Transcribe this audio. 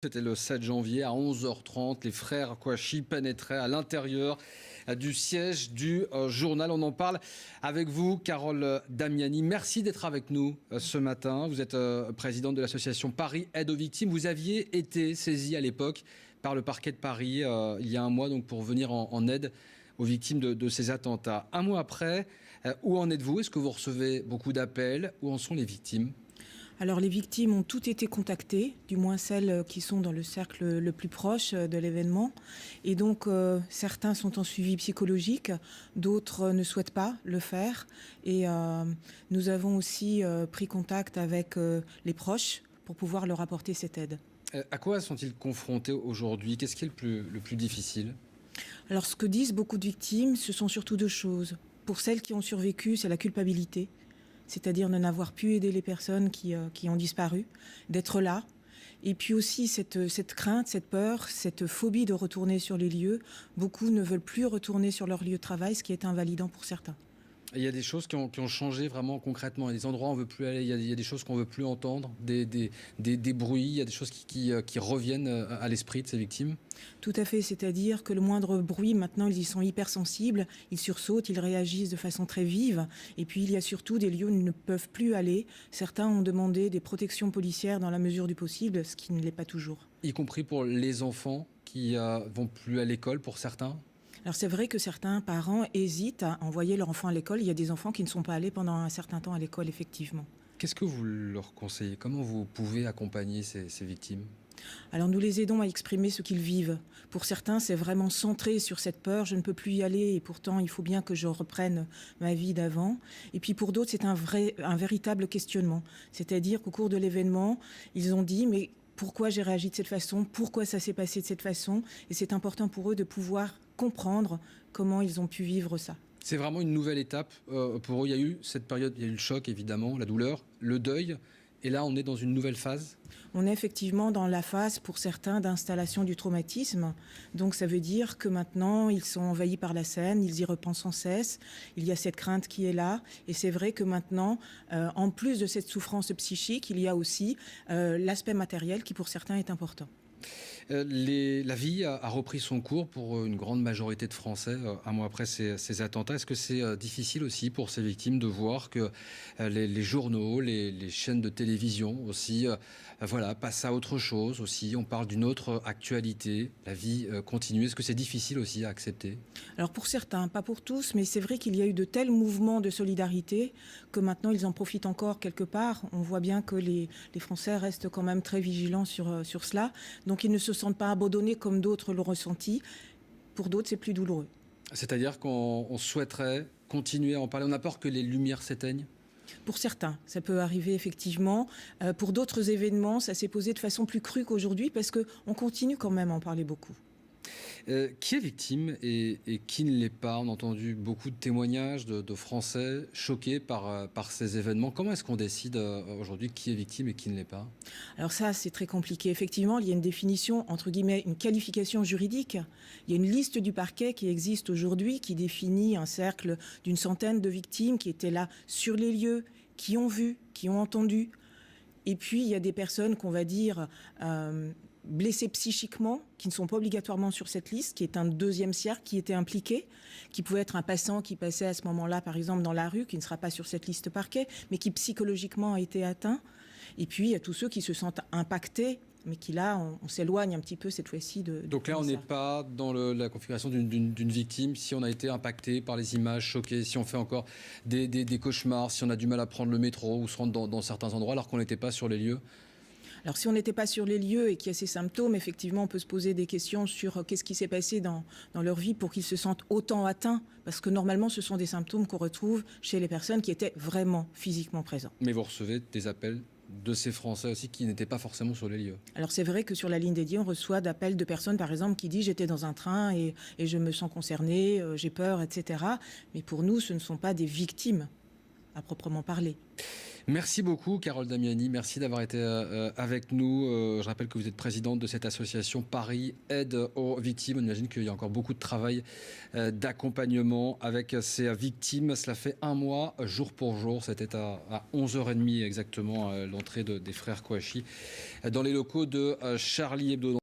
C'était le 7 janvier à 11h30. Les frères Kouachi pénétraient à l'intérieur du siège du journal. On en parle avec vous, Carole Damiani. Merci d'être avec nous ce matin. Vous êtes présidente de l'association Paris Aide aux Victimes. Vous aviez été saisie à l'époque par le parquet de Paris il y a un mois donc pour venir en aide aux victimes de ces attentats. Un mois après, où en êtes-vous? Est-ce que vous recevez beaucoup d'appels? Où en sont les victimes? Alors les victimes ont toutes été contactées, du moins celles qui sont dans le cercle le plus proche de l'événement. Et donc certains sont en suivi psychologique, d'autres ne souhaitent pas le faire. Et nous avons aussi pris contact avec les proches pour pouvoir leur apporter cette aide. À quoi sont-ils confrontés aujourd'hui? Qu'est-ce qui est le plus difficile? Alors ce que disent beaucoup de victimes, ce sont surtout deux choses. Pour celles qui ont survécu, c'est la culpabilité. C'est-à-dire de n'avoir pu aider les personnes qui ont disparu, d'être là. Et puis aussi cette crainte, cette peur, cette phobie de retourner sur les lieux. Beaucoup ne veulent plus retourner sur leur lieu de travail, ce qui est invalidant pour certains. Il y a des choses qui ont changé vraiment concrètement. Il y a des endroits où on ne veut plus aller, il y a des choses qu'on ne veut plus entendre, des bruits, il y a des choses qui reviennent à l'esprit de ces victimes. Tout à fait, c'est-à-dire que le moindre bruit, maintenant, ils y sont hypersensibles, ils sursautent, ils réagissent de façon très vive. Et puis, il y a surtout des lieux où ils ne peuvent plus aller. Certains ont demandé des protections policières dans la mesure du possible, ce qui ne l'est pas toujours. Y compris pour les enfants qui vont plus à l'école, pour certains? Alors c'est vrai que certains parents hésitent à envoyer leur enfant à l'école. Il y a des enfants qui ne sont pas allés pendant un certain temps à l'école, effectivement. Qu'est-ce que vous leur conseillez? Comment vous pouvez accompagner ces victimes? Alors nous les aidons à exprimer ce qu'ils vivent. Pour certains, c'est vraiment centré sur cette peur, je ne peux plus y aller et pourtant il faut bien que je reprenne ma vie d'avant. Et puis pour d'autres, c'est un véritable questionnement. C'est-à-dire qu'au cours de l'événement, ils ont dit mais pourquoi j'ai réagi de cette façon? Pourquoi ça s'est passé de cette façon? Et c'est important pour eux de pouvoir comprendre comment ils ont pu vivre ça. C'est vraiment une nouvelle étape pour eux. Il y a eu cette période, il y a eu le choc évidemment, la douleur, le deuil. Et là, on est dans une nouvelle phase? On est effectivement dans la phase, pour certains, d'installation du traumatisme. Donc ça veut dire que maintenant, ils sont envahis par la scène, ils y repensent sans cesse. Il y a cette crainte qui est là. Et c'est vrai que maintenant, en plus de cette souffrance psychique, il y a aussi l'aspect matériel qui, pour certains, est important. La vie a repris son cours pour une grande majorité de Français un mois après ces attentats. Est-ce que c'est difficile aussi pour ces victimes de voir que les journaux, les chaînes de télévision aussi passent à autre chose aussi? On parle d'une autre actualité, la vie continue. Est-ce que c'est difficile aussi à accepter? Alors pour certains, pas pour tous, mais c'est vrai qu'il y a eu de tels mouvements de solidarité que maintenant ils en profitent encore quelque part. On voit bien que les Français restent quand même très vigilants sur cela. Donc ils ne se sentent pas abandonnés comme d'autres l'ont ressenti. Pour d'autres, c'est plus douloureux. C'est-à-dire qu'on souhaiterait continuer à en parler. On a peur que les lumières s'éteignent? Pour certains, ça peut arriver effectivement. Pour d'autres événements, ça s'est posé de façon plus crue qu'aujourd'hui parce qu'on continue quand même à en parler beaucoup. Qui est victime et qui ne l'est pas? On a entendu beaucoup de témoignages de Français choqués par ces événements. Comment est-ce qu'on décide aujourd'hui qui est victime et qui ne l'est pas? Alors ça, c'est très compliqué. Effectivement, il y a une définition, entre guillemets, une qualification juridique. Il y a une liste du parquet qui existe aujourd'hui, qui définit un cercle d'une centaine de victimes qui étaient là sur les lieux, qui ont vu, qui ont entendu. Et puis, il y a des personnes qu'on va dire blessées psychiquement, qui ne sont pas obligatoirement sur cette liste, qui est un deuxième cercle qui était impliqué, qui pouvait être un passant qui passait à ce moment-là, par exemple, dans la rue, qui ne sera pas sur cette liste parquet, mais qui psychologiquement a été atteint. Et puis, il y a tous ceux qui se sentent impactés, mais qui là, on s'éloigne un petit peu cette fois-ci de... Donc là, on n'est pas dans la configuration d'une victime. Si on a été impacté par les images, choqué, si on fait encore des cauchemars, si on a du mal à prendre le métro ou se rendre dans certains endroits alors qu'on n'était pas sur les lieux. Alors si on n'était pas sur les lieux et qu'il y a ces symptômes, effectivement, on peut se poser des questions sur qu'est-ce qui s'est passé dans leur vie pour qu'ils se sentent autant atteints. Parce que normalement, ce sont des symptômes qu'on retrouve chez les personnes qui étaient vraiment physiquement présentes. Mais vous recevez des appels de ces Français aussi qui n'étaient pas forcément sur les lieux. Alors c'est vrai que sur la ligne dédiée, on reçoit d'appels de personnes, par exemple, qui disent « j'étais dans un train et je me sens concernée, j'ai peur, etc. » Mais pour nous, ce ne sont pas des victimes. à proprement parler. Merci beaucoup, Carole Damiani. Merci d'avoir été avec nous. Je rappelle que vous êtes présidente de cette association Paris Aide aux victimes. On imagine qu'il y a encore beaucoup de travail d'accompagnement avec ces victimes. Cela fait un mois, jour pour jour. C'était à 11h30 exactement l'entrée des frères Kouachi dans les locaux de Charlie Hebdo.